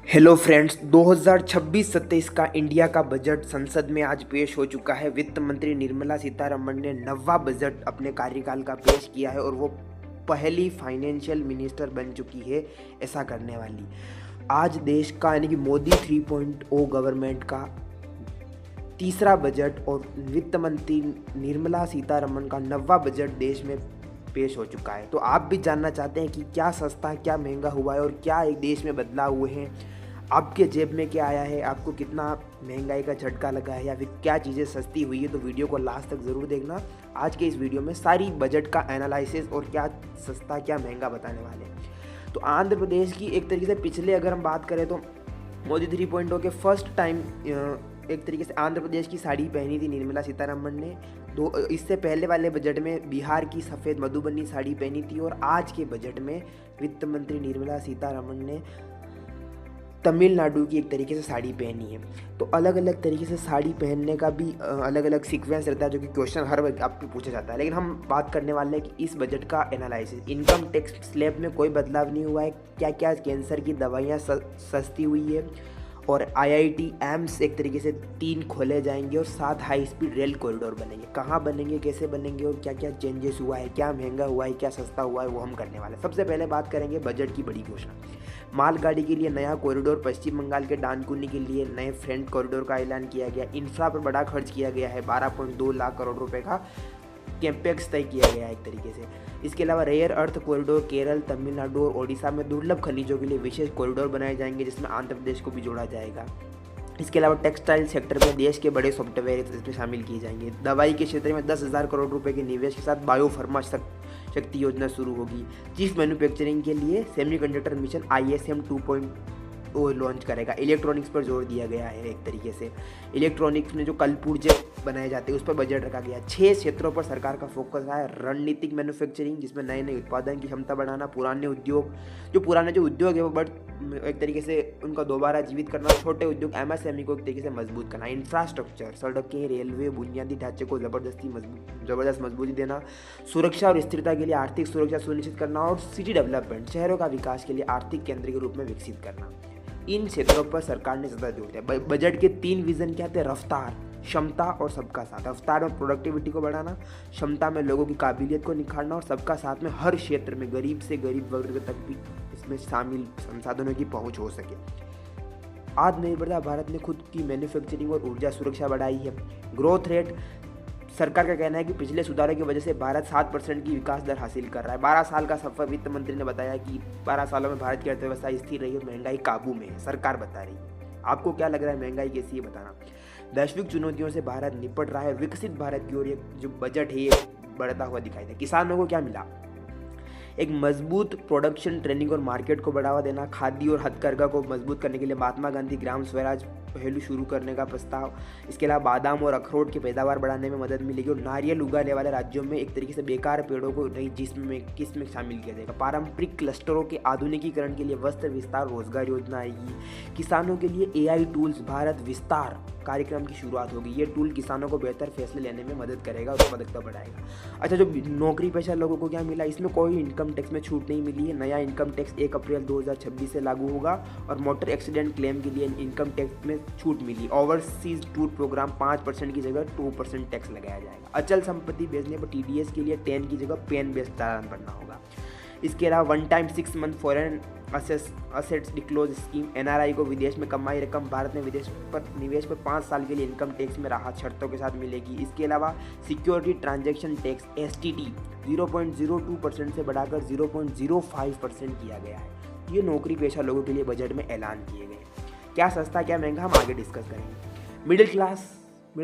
Hello friends, 2026-27 का India का budget संसद में आज पेश हो चुका है। वित्त मंत्री निर्मला सीतारमण ने नवा बजट अपने कार्यकाल का पेश किया है और वो पहली फाइनेंशियल मिनिस्टर बन चुकी है ऐसा करने वाली। आज देश का यानी कि मोदी 3.0 गवर्नमेंट का तीसरा बजट और वित्त मंत्री निर्मला सीतारमण का नवा बजट देश में पेश हो चुका है। तो आप भी जानना चाहते हैं कि क्या सस्ता क्या महंगा हुआ है और क्या एक देश में बदलाव हुए हैं, आपके जेब में क्या आया है, आपको कितना महंगाई का झटका लगा है या फिर क्या चीज़ें सस्ती हुई है। तो वीडियो को लास्ट तक ज़रूर देखना। आज के इस वीडियो में सारी बजट का एनालिसिस और क्या सस्ता क्या महंगा बताने वाले हैं। तो आंध्र प्रदेश की एक तरीके से पिछले अगर हम बात करें तो मोदी 3.0 के फर्स्ट टाइम एक तरीके से आंध्र प्रदेश की साड़ी पहनी थी निर्मला सीतारमण ने। इससे पहले वाले बजट में बिहार की सफ़ेद मधुबनी साड़ी पहनी थी और आज के बजट में वित्त मंत्री निर्मला सीतारमण ने तमिलनाडु की एक तरीके से साड़ी पहनी है। तो अलग अलग तरीके से साड़ी पहनने का भी अलग अलग सीक्वेंस रहता है जो कि क्वेश्चन हर वक्त आपको पूछा जाता है। लेकिन हम बात करने वाले हैं कि इस बजट का एनालिसिस। इनकम टैक्स स्लैब में कोई बदलाव नहीं हुआ है। क्या क्या कैंसर की दवाइयाँ सस्ती हुई है और IIT एम्स एक तरीके से 3 खोले जाएंगे और 7 हाई स्पीड रेल कॉरिडोर बनेंगे। कहाँ बनेंगे, कैसे बनेंगे और क्या क्या चेंजेस हुआ है, क्या महंगा हुआ है, क्या सस्ता हुआ है, वो हम करने वाले हैं। सबसे पहले बात करेंगे बजट की बड़ी घोषणा। मालगाड़ी के लिए नया कॉरिडोर, पश्चिम बंगाल के डानकुनी के लिए नए फ्रेंट कॉरिडोर का ऐलान किया गया। इंफ्रा पर बड़ा खर्च किया गया है, 12.2 लाख करोड़ रुपए का कैपेक्स तय किया गया है एक तरीके से। इसके अलावा rare earth corridor Kerala, Tamil Nadu और ओडिशा में दुर्लभ खनिजों के लिए विशेष कॉरिडोर बनाए जाएंगे जिसमें आंध्र प्रदेश को भी जोड़ा जाएगा। इसके अलावा टेक्सटाइल सेक्टर में देश के बड़े सॉफ्टवेयर इसमें शामिल किए जाएंगे। दवाई के क्षेत्र में 10,000 करोड़ रुपए के निवेश के साथ बायोफार्मा शक्ति योजना शुरू होगी। चीफ मैन्युफैक्चरिंग के लिए सेमीकंडक्टर मिशन ISM 2.0 लॉन्च करेगा। इलेक्ट्रॉनिक्स पर जोर दिया गया है एक तरीके से। इलेक्ट्रॉनिक्स में जो कलपुर्जे बनाए जाते हैं उस पर बजट रखा गया। 6 क्षेत्रों पर सरकार का फोकस है। रणनीतिक मैन्युफैक्चरिंग जिसमें नए नए उत्पादन की क्षमता बढ़ाना, पुराने उद्योग है वो बट एक तरीके से उनका दोबारा जीवित करना, छोटे उद्योग MSME को एक तरीके से मजबूत करना। इंफ्रास्ट्रक्चर, सड़कें, रेलवे, बुनियादी ढांचे को जबरदस्त मजबूती देना। सुरक्षा और स्थिरता के लिए आर्थिक सुरक्षा सुनिश्चित करना और सिटी डेवलपमेंट, शहरों का विकास के लिए आर्थिक केंद्र के रूप में विकसित करना। इन क्षेत्रों पर सरकार ने ज़्यादा जोर दिया। बजट के 3 विजन क्या थे? रफ्तार, क्षमता और सबका साथ। रफ्तार में प्रोडक्टिविटी को बढ़ाना, क्षमता में लोगों की काबिलियत को निखारना और सबका साथ में हर क्षेत्र में गरीब से गरीब वर्ग तक भी इसमें शामिल संसाधनों की पहुंच हो सके। आत्मनिर्भरता, भारत ने खुद की मैन्युफैक्चरिंग और ऊर्जा सुरक्षा बढ़ाई है। ग्रोथ रेट, सरकार का कहना है कि पिछले सुधारों की वजह से भारत 7% की विकास दर हासिल कर रहा है। 12 साल का सफर, वित्त मंत्री ने बताया कि 12 सालों में भारत की अर्थव्यवस्था स्थिर रही और महंगाई काबू में है, सरकार बता रही है। आपको क्या लग रहा है महंगाई कैसी है बताना। वैश्विक चुनौतियों से भारत निपट रहा है। विकसित भारत की ओर ये जो बजट है ये बढ़ता हुआ दिखाई दे। किसानों को क्या मिला? एक मजबूत प्रोडक्शन, ट्रेनिंग और मार्केट को बढ़ावा देना। खादी और हथकरघा को मजबूत करने के लिए महात्मा गांधी ग्राम स्वराज पहलू शुरू करने का प्रस्ताव। इसके अलावा बादाम और अखरोट की पैदावार बढ़ाने में मदद मिलेगी और नारियल उगाने वाले राज्यों में एक तरीके से बेकार पेड़ों को नई किस्म में शामिल किया जाएगा। पारंपरिक क्लस्टरों के आधुनिकीकरण के लिए वस्त्र विस्तार रोजगार योजना आएगी। किसानों के लिए AI टूल्स भारत विस्तार कार्यक्रम की शुरुआत होगी। ये टूल किसानों को बेहतर फैसले लेने में मदद करेगा, उत्पादकता बढ़ाएगा। अच्छा, जो नौकरी पेशा लोगों को क्या मिला? इसमें कोई इनकम टैक्स में छूट नहीं मिली है। नया इनकम टैक्स 1 अप्रैल 2026 से लागू होगा और मोटर एक्सीडेंट क्लेम के लिए इनकम टैक्स में छूट मिली। ओवरसीज टूर प्रोग्राम 5% की जगह 2% टैक्स लगाया जाएगा। अचल संपत्ति बेचने पर TDS के लिए 10 की जगह पेन बेस्ड चालान भरना होगा। इसके अलावा 1 time 6 month foreign assets disclose scheme, NRI को विदेश में कमाई रकम भारत में निवेश पर 5 साल के लिए इनकम टैक्स में राहत शर्तों के साथ मिलेगी। इसके अलावा सिक्योरिटी ट्रांजैक्शन टैक्स STT 0.02% से बढ़ाकर 0.05% किया गया है। ये नौकरी पेशा लोगों के लिए बजट में ऐलान किए गए। क्या सस्ता क्या महंगा हम आगे डिस्कस करेंगे। मिडिल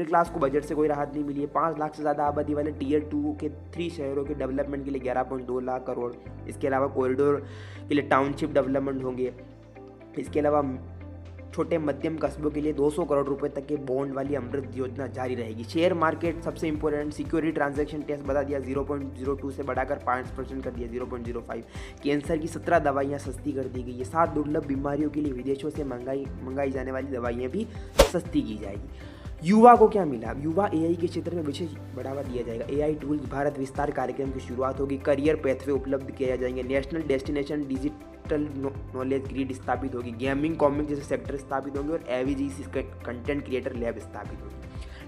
क्लास को बजट से कोई राहत नहीं मिली है। 5 लाख से ज़्यादा आबादी वाले Tier 2 के 3 शहरों के डेवलपमेंट के लिए 11.2 लाख करोड़। इसके अलावा कॉरिडोर के लिए टाउनशिप डेवलपमेंट होंगे। इसके अलावा छोटे मध्यम कस्बों के लिए 200 करोड़ रुपए तक के बॉन्ड वाली अमृत योजना जारी रहेगी। शेयर मार्केट सबसे इंपॉर्टेंट, सिक्योरिटी ट्रांजैक्शन टैक्स बता दिया 0.02 से बढ़ाकर 5% कर दिया 0.05। कैंसर की 17 दवाइयाँ सस्ती कर दी गई है। 7 दुर्लभ बीमारियों के लिए विदेशों से मंगाई जाने वाली दवाइयाँ भी सस्ती की जाएगी। युवा को क्या मिला? युवा एआई के क्षेत्र में विशेष बढ़ावा दिया जाएगा। एआई टूल्स भारत विस्तार कार्यक्रम की शुरुआत होगी। करियर पेथवे उपलब्ध किया जाएंगे। National destination digital knowledge grid स्थापित होगी। गेमिंग कॉमिक जैसे सेक्टर स्थापित होंगे और एवीजीसी कंटेंट क्रिएटर लैब स्थापित होगी।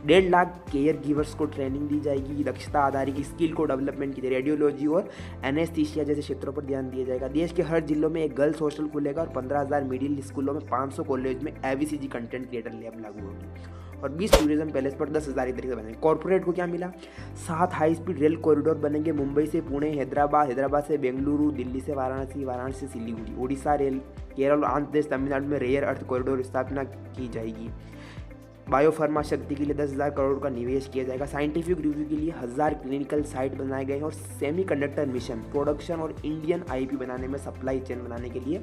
1.5 लाख केयर गिवर्स को ट्रेनिंग दी जाएगी। दक्षता आधारित स्किल को डेवलपमेंट की जाएगी। रेडियोलॉजी और एनेस्थीसिया जैसे क्षेत्रों पर ध्यान दिया जाएगा। देश के हर जिलों में एक गर्ल्स हॉस्टल खुलेगा और 15,000 मिडिल स्कूलों में 500 कॉलेज में एवीसीजी कंटेंट क्रिएटर लैब लागू होगी और 20 टूरिज्म पैलेस पर 10,000 तरीके बनेंगे। कॉर्पोरेट को क्या मिला? 7 हाई स्पीड रेल कॉरिडोर बनेंगे। मुंबई से पुणे, हैदराबाद से बेंगलुरु, दिल्ली से वाराणसी, वाराणसी से सिलीगुड़ी। उड़ीसा, रेल, केरल और आंध्र प्रदेश, तमिलनाडु में रेयर अर्थ कॉरिडोर स्थापना की जाएगी। बायोफार्मा शक्ति के लिए 10,000 करोड़ का निवेश किया जाएगा। साइंटिफिक रिव्यू के लिए 1000 क्लिनिकल साइट बनाए गए हैं और सेमीकंडक्टर मिशन प्रोडक्शन और इंडियन आईपी बनाने में सप्लाई चेन बनाने के लिए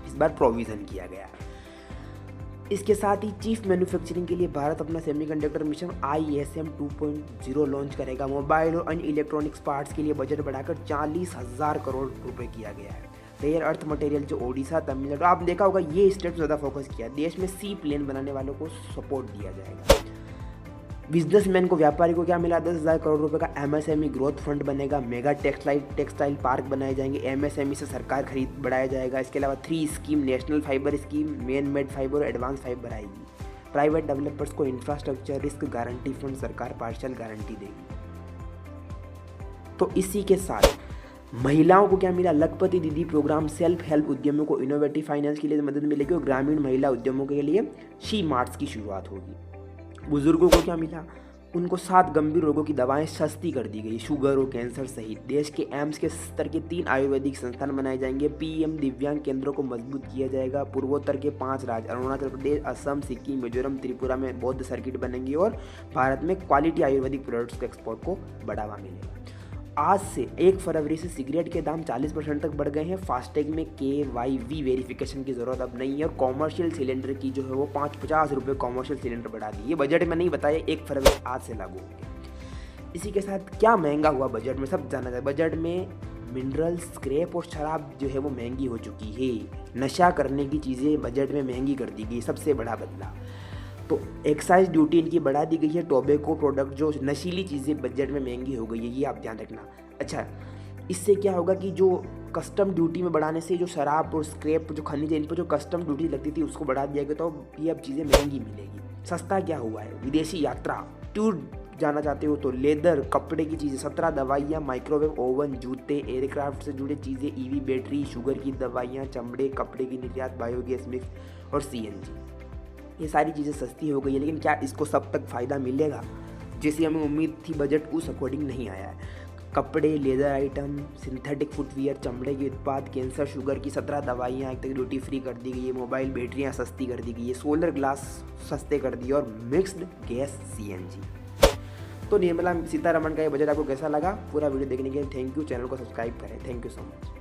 इस बार प्रोविज़न किया गया है। इसके साथ ही चीफ मैन्युफैक्चरिंग के लिए भारत अपना सेमीकंडक्टर मिशन ISM 2.0 लॉन्च करेगा। मोबाइल और अन्य इलेक्ट्रॉनिक्स पार्ट्स के लिए बजट बढ़ाकर 40,000 करोड़ रुपए किया गया है। रेयर अर्थ मटेरियल जो ओडिशा, तमिलनाडु, आप देखा होगा ये स्टेट ज़्यादा फोकस किया। देश में सी प्लेन बनाने वालों को सपोर्ट दिया जाएगा। बिजनेसमैन को, व्यापारी को क्या मिला? 10,000 करोड़ रुपए का MSME ग्रोथ फंड बनेगा। मेगा टेक्सटाइल पार्क बनाए जाएंगे। MSME से सरकार खरीद बढ़ाया जाएगा। इसके अलावा 3 scheme, national fibre scheme, main made fibre और एडवांस फाइबर आएगी। प्राइवेट डेवलपर्स को इंफ्रास्ट्रक्चर रिस्क गारंटी फंड सरकार पार्शियल गारंटी देगी। तो इसी के साथ महिलाओं को क्या मिला? लखपति दीदी प्रोग्राम सेल्फ हेल्प उद्यमों को इनोवेटिव फाइनेंस के लिए मदद मिलेगी और ग्रामीण महिला उद्यमों के लिए शी मार्ट्स की शुरुआत होगी। बुजुर्गों को क्या मिला? उनको 7 गंभीर रोगों की दवाएं सस्ती कर दी गई, शुगर और कैंसर सहित। देश के एम्स के स्तर के 3 आयुर्वेदिक संस्थान बनाए जाएंगे। PM दिव्यांग केंद्रों को मजबूत किया जाएगा। पूर्वोत्तर के 5 राज्य अरुणाचल प्रदेश, असम, सिक्किम, मिजोरम, त्रिपुरा में बौद्ध सर्किट बनेंगे और भारत में क्वालिटी आयुर्वेदिक प्रोडक्ट्स के एक्सपोर्ट को बढ़ावा मिलेगा। आज से 1 फरवरी से सिगरेट के दाम 40% तक बढ़ गए हैं। फास्टैग में KYV वेरिफिकेशन की ज़रूरत अब नहीं है और कॉमर्शियल सिलेंडर की जो है वो 50 रुपये कॉमर्शियल सिलेंडर बढ़ा दी। ये बजट में नहीं बताया, 1 फरवरी आज से लागू हो गया। इसी के साथ क्या महंगा हुआ बजट में, सब जाना जाए। बजट में मिनरल, स्क्रैप और शराब जो है वो महंगी हो चुकी है। नशा करने की चीज़ें बजट में महंगी कर दी गई, सबसे बड़ा बदलाव। तो एक्साइज ड्यूटी इनकी बढ़ा दी गई है। टोबैको प्रोडक्ट जो नशीली चीज़ें बजट में महंगी हो गई है, ये आप ध्यान रखना। अच्छा, इससे क्या होगा कि जो कस्टम ड्यूटी में बढ़ाने से जो शराब और स्क्रैप जो खनिज इन पर जो कस्टम ड्यूटी लगती थी उसको बढ़ा दिया गया, तो ये अब चीज़ें महंगी मिलेगी। सस्ता क्या हुआ है? विदेशी यात्रा, टूर जाना चाहते हो तो लेदर, कपड़े की चीज़ें 17 दवाइयाँ, माइक्रोवेव ओवन, जूते, एयरक्राफ्ट से जुड़े चीज़ें, EV बैटरी, शुगर की दवाइयाँ, चमड़े, कपड़े की निर्यात, बायोगैस मिक्स और CNG, ये सारी चीज़ें सस्ती हो गई है। लेकिन क्या इसको सब तक फ़ायदा मिलेगा? जैसी हमें उम्मीद थी बजट उस अकॉर्डिंग नहीं आया है। कपड़े, लेदर आइटम, सिंथेटिक फुटवियर, चमड़े के उत्पाद, कैंसर, शुगर की 17 दवाइयाँ एक तक ड्यूटी फ्री कर दी गई है। मोबाइल बैटरियाँ सस्ती कर दी गई है। सोलर ग्लास सस्ते कर दिए और मिक्स्ड गैस CNG। तो निर्मला सीतारमण का ये बजट आपको कैसा लगा? पूरा वीडियो देखने के लिए थैंक यू। चैनल को सब्सक्राइब करें। Thank you so much.